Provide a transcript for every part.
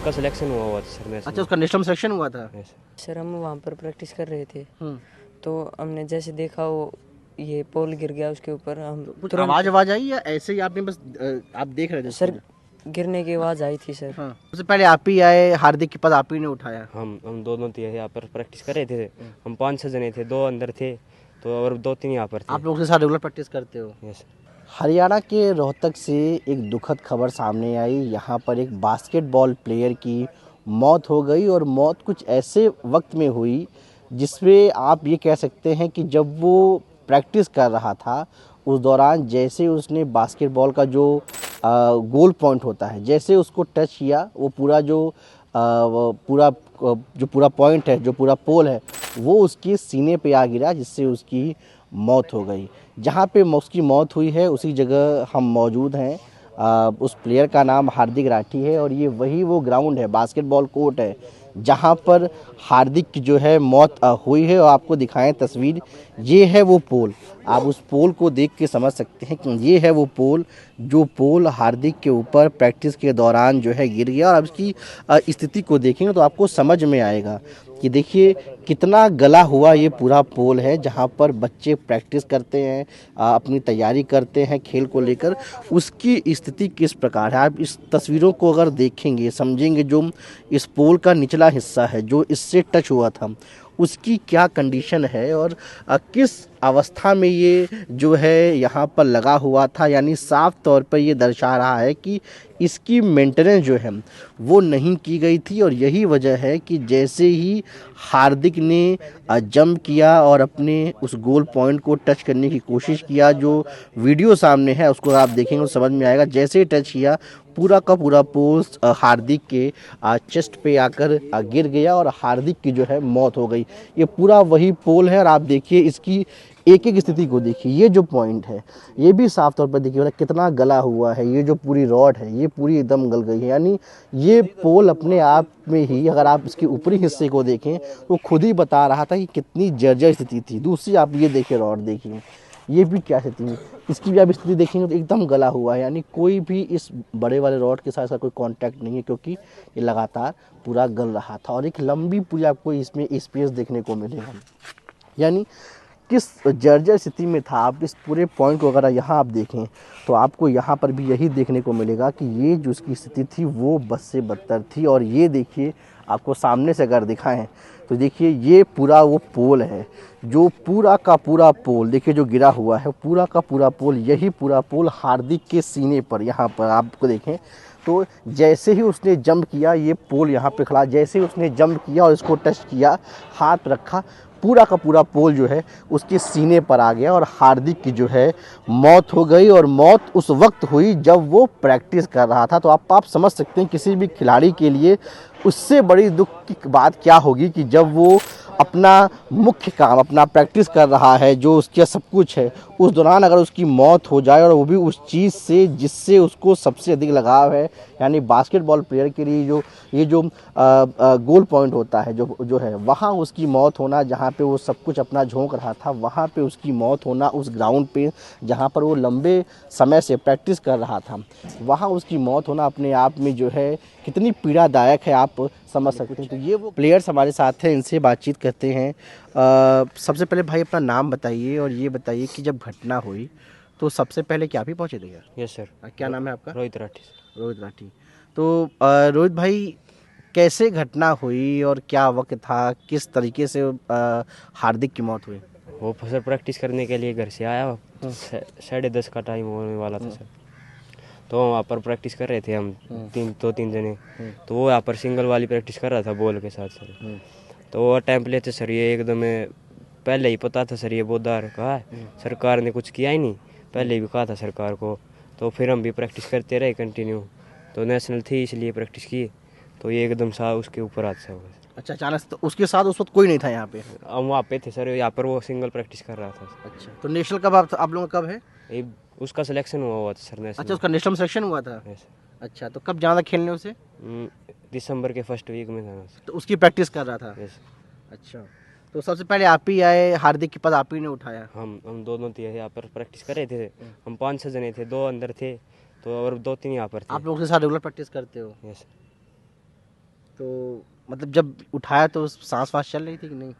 उसका सिलेक्शन हुआ था सर नेशनल। अच्छा, उसका नेशनल सिलेक्शन हुआ था। Yes। सर हम वहाँ पर प्रैक्टिस कर रहे थे तो हमने जैसे देखा वो ये पोल गिर गया उसके ऊपर हम कुछ तुरंत आवाज आई या ऐसे ही आपने बस आप देख रहे थे सर उसको? गिरने की आवाज़ आई थी सर। हाँ, सबसे पहले आप ही आए, हार्दिक के पास आप ही ने उठाया। हम दोनों थे यहाँ पर प्रैक्टिस कर रहे थे। हम 5-6 जने थे, 2 अंदर थे तो और 2-3 यहाँ पर थे। आप लोगों के साथ रेगुलर प्रैक्टिस करते हो? यस। हरियाणा के रोहतक से एक दुखद खबर सामने आई। यहाँ पर एक बास्केटबॉल प्लेयर की मौत हो गई और मौत कुछ ऐसे वक्त में हुई जिसमें आप ये कह सकते हैं कि जब वो प्रैक्टिस कर रहा था उस दौरान जैसे उसने बास्केटबॉल का जो गोल पॉइंट होता है जैसे उसको टच किया, वो पूरा जो पूरा पॉइंट है, जो पूरा पोल है, वो उसके सीने पे आ गिरा जिससे उसकी मौत हो गई। जहाँ पे उसकी मौत हुई है उसी जगह हम मौजूद हैं। उस प्लेयर का नाम हार्दिक राठी है और ये वो ग्राउंड है, बास्केटबॉल कोर्ट है जहाँ पर हार्दिक की जो है मौत हुई है। और आपको दिखाएं तस्वीर, ये है वो पोल। आप उस पोल को देख के समझ सकते हैं कि ये है वो पोल, जो पोल हार्दिक के ऊपर प्रैक्टिस के दौरान जो है गिर गया। और अब इसकी स्थिति को देखेंगे तो आपको समझ में आएगा कि देखिए कितना गला हुआ ये पूरा पोल है जहाँ पर बच्चे प्रैक्टिस करते हैं, अपनी तैयारी करते हैं खेल को लेकर। उसकी स्थिति किस प्रकार है आप इस तस्वीरों को अगर देखेंगे समझेंगे। जो इस पोल का निचला हिस्सा है जो इससे टच हुआ था उसकी क्या कंडीशन है और किस अवस्था में ये जो है यहाँ पर लगा हुआ था, यानी साफ तौर पर ये दर्शा रहा है कि इसकी मेंटेनेंस जो है वो नहीं की गई थी। और यही वजह है कि जैसे ही हार्दिक ने जंप किया और अपने उस गोल पॉइंट को टच करने की कोशिश किया, जो वीडियो सामने है उसको आप देखेंगे तो समझ में आएगा। जैसे ही टच किया पूरा का पूरा पोस्ट हार्दिक के चेस्ट पे आकर गिर गया और हार्दिक की जो है मौत हो गई। ये पूरा वही पोल है और आप देखिए इसकी एक एक स्थिति को देखिए। ये जो पॉइंट है ये भी साफ तौर पर देखिए कितना गला हुआ है। ये जो पूरी रॉड है ये पूरी एकदम गल गई है। यानी ये पोल अपने आप में ही अगर आप इसके ऊपरी हिस्से को देखें तो खुद ही बता रहा था कि कितनी जर्जर स्थिति थी। दूसरी आप ये देखिए रॉड देखिए, ये भी क्या स्थिति है, इसकी भी आप स्थिति देखेंगे तो एकदम गला हुआ है। यानी कोई भी इस बड़े वाले रॉड के साथ इसका कोई कांटेक्ट नहीं है क्योंकि ये लगातार पूरा गल रहा था। और एक लंबी पूरी आपको इसमें स्पेस देखने को मिलेगा। यानी किस जर्जर स्थिति में था। आप इस पूरे पॉइंट को अगर यहाँ आप देखें तो आपको यहाँ पर भी यही देखने को मिलेगा कि ये जो उसकी स्थिति थी वो बद से बदतर थी। और ये देखिए आपको सामने से अगर दिखाएं तो देखिए ये पूरा वो पोल है, जो पूरा का पूरा पोल देखिए जो गिरा हुआ है, पूरा का पूरा पोल, यही पूरा पोल हार्दिक के सीने पर यहाँ पर आपको देखें तो जैसे ही उसने जंप किया ये पोल यहाँ पे खड़ा, जैसे ही उसने जंप किया और इसको टच किया, हाथ रखा, पूरा का पूरा पोल जो है उसके सीने पर आ गया और हार्दिक की जो है मौत हो गई। और मौत उस वक्त हुई जब वो प्रैक्टिस कर रहा था। तो आप समझ सकते हैं किसी भी खिलाड़ी के लिए उससे बड़ी दुख की बात क्या होगी कि जब वो अपना मुख्य काम, अपना प्रैक्टिस कर रहा है, जो उसका सब कुछ है, उस दौरान अगर उसकी मौत हो जाए और वो भी उस चीज़ से जिससे उसको सबसे अधिक लगाव है, यानी बास्केटबॉल प्लेयर के लिए ये जो गोल पॉइंट होता है जो है वहाँ उसकी मौत होना, जहाँ पे वो सब कुछ अपना झोंक रहा था वहाँ पे उसकी मौत होना, उस ग्राउंड पे जहाँ पर वो लंबे समय से प्रैक्टिस कर रहा था वहाँ उसकी मौत होना अपने आप में जो है कितनी पीड़ादायक है आप समझ सकते हैं। तो ये वो प्लेयर्स हमारे साथ हैं, इनसे बातचीत करते हैं। सबसे पहले भाई अपना नाम बताइए और ये बताइए कि जब घटना हुई तो सबसे पहले क्या आप ही पहुँचे थे क्या? Yes sir. क्या नाम है आपका? रोहित राठी सर। रोहित राठी। तो रोहित भाई कैसे घटना हुई और क्या वक्त था, किस तरीके से हार्दिक की मौत हुई? वो सर प्रैक्टिस करने के लिए घर से आया, 10:30 का टाइम होने वाला था सर। तो वहाँ पर प्रैक्टिस कर रहे थे हम 3 जने। तो वो यहाँ पर सिंगल वाली प्रैक्टिस कर रहा था बॉल के साथ सर। तो वो अटैम्प्ट लेते सर, ये एकदम पहले ही पता था सर ये बोदार कहा है, सरकार ने कुछ किया ही नहीं, पहले ही भी कहा था सरकार को। तो फिर हम भी प्रैक्टिस करते रहे कंटिन्यू। तो नेशनल थी इसलिए प्रैक्टिस की, तो ये एकदम सा उसके ऊपर हादसा हुआ। अच्छा, अचानक से। तो उसके साथ उस वक्त कोई नहीं था यहाँ पे? हम वहाँ पे थे सर, यहाँ पर वो सिंगल प्रैक्टिस कर रहा था। अच्छा, तो नेशनल कब आप लोगों का कब है? ये उसका सिलेक्शन हुआ था सर नेशनल। अच्छा, उसका नेशनल सिलेक्शन हुआ था। Yes। अच्छा, तो कब जाना था खेलने उसे? दिसंबर के फर्स्ट वीक में था सर। तो उसकी प्रैक्टिस कर रहा था। यस। अच्छा, तो सबसे पहले आप ही आए, हार्दिक के पास आप ही ने उठाया? हम दोनों थे यहाँ पर प्रैक्टिस कर रहे थे। हम 5-6 जने थे, 2 अंदर थे तो और 2-3 यहाँ पर थे। आप लोगों के साथ रेगुलर प्रैक्टिस करते हो? यस। तो मतलब जब उठाया तो सांस वास चल रही थी कि नहीं?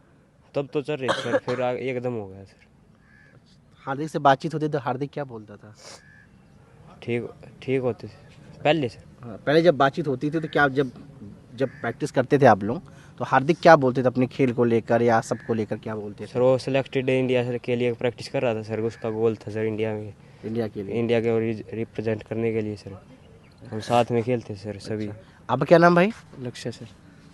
तब तो चल रही थी सर, फिर एकदम हो गया सर। हार्दिक से बातचीत होती तो हार्दिक क्या बोलता था? ठीक ठीक होते थे पहले सर। हाँ, पहले जब बातचीत होती थी तो क्या जब जब प्रैक्टिस करते थे आप लोग तो हार्दिक क्या बोलते थे अपने खेल को लेकर या सबको लेकर क्या बोलते थे? सर वो सिलेक्टेड इंडिया सर के लिए प्रैक्टिस कर रहा था सर, उसका गोल था सर इंडिया में, इंडिया के लिए। इंडिया के रिप्रेजेंट करने के लिए सर। हम साथ में खेलते सर सभी। आपका क्या नाम भाई? लक्ष्य सर।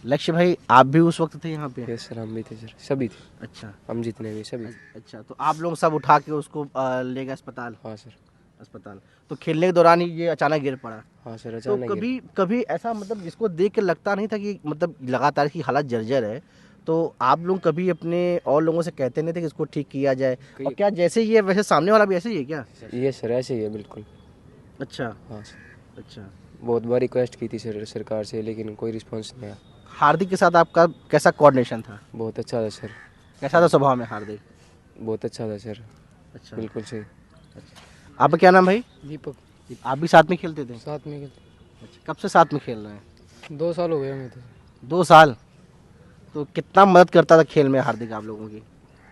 लक्ष्य भाई, आप भी उस वक्त थे यहाँ पे? यस सर, हम भी थे सर, सभी थे, अच्छा हम जितने भी सभी थे। अच्छा, तो आप लोग सब उठा के उसको ले गए अस्पताल? हाँ सर। अस्पताल तो खेलने के दौरान ही ये अचानक गिर पड़ा। हाँ सर, तो अचानक कभी कभी ऐसा मतलब जिसको देख के लगता नहीं था कि मतलब लगातार की हालत जर्जर है, तो आप लोग कभी अपने और लोगों से कहते नहीं थे कि इसको ठीक किया जाए? और क्या जैसे ही है वैसे सामने वाला भी ऐसे ही है क्या? ये सर ऐसे ही है बिल्कुल। अच्छा हाँ सर, अच्छा। बहुत बार रिक्वेस्ट की थी सर सरकार से, लेकिन कोई रिस्पॉन्स नहीं आया। हार्दिक के साथ आपका कैसा कोऑर्डिनेशन था? बहुत अच्छा था सर, कैसा था स्वभाव में हार्दिक? बहुत अच्छा था सर, अच्छा, बिल्कुल सही। आपका क्या नाम भाई? दीपक। आप भी साथ में खेलते थे? साथ में अच्छा, कब से साथ में खेल रहे हैं? 2 साल हो गए हमें तो। 2 साल। तो कितना मदद करता था खेल में हार्दिक आप लोगों की?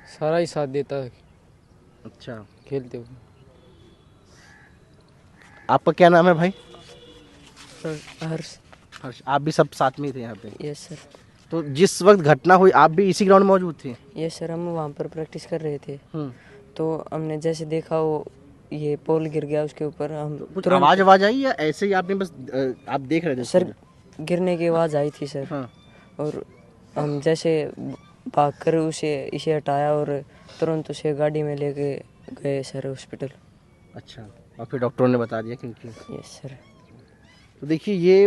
सारा ही साथ देता है अच्छा, खेलते हुए। आपका क्या नाम है भाई? हर्ष। हर्ष। आप भी सब साथ में ही थे यहाँ पे? Yes sir. तो जिस वक्त घटना हुई आप भी इसी ग्राउंड में मौजूद थे? यस सर, हम वहाँ पर प्रैक्टिस कर रहे थे। हम्म। तो हमने जैसे देखा वो ये पोल गिर गया उसके ऊपर, हम कुछ तुरंत आवाज आई या ऐसे ही आपने बस आप देख रहे थे सर उसको? गिरने की आवाज़ आई थी सर। हाँ। और हम जैसे भागकर इसे हटाया और तुरंत उसे गाड़ी में लेके गए सर हॉस्पिटल। अच्छा, और फिर डॉक्टरों ने बता दिया क्योंकि यस सर। तो देखिए ये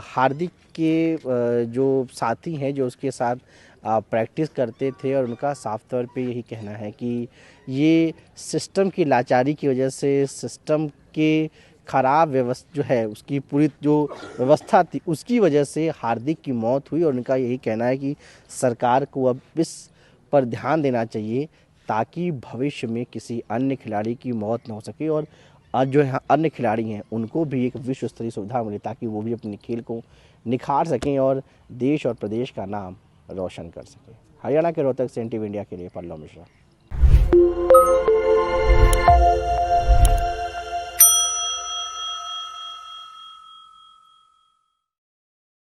हार्दिक के जो साथी हैं जो उसके साथ प्रैक्टिस करते थे और उनका साफ तौर पे यही कहना है कि ये सिस्टम की लाचारी की वजह से, सिस्टम के खराब व्यवस्था जो है उसकी पूरी जो व्यवस्था थी उसकी वजह से हार्दिक की मौत हुई। और उनका यही कहना है कि सरकार को अब इस पर ध्यान देना चाहिए ताकि भविष्य में किसी अन्य खिलाड़ी की मौत न हो सके और जो यहाँ अन्य खिलाड़ी हैं उनको भी एक विश्व स्तरीय सुविधा मिले ताकि वो भी अपने खेल को निखार सकें और देश और प्रदेश का नाम रोशन कर सकें। हरियाणा के रोहतक से NTV इंडिया के लिए पल्लव मिश्रा।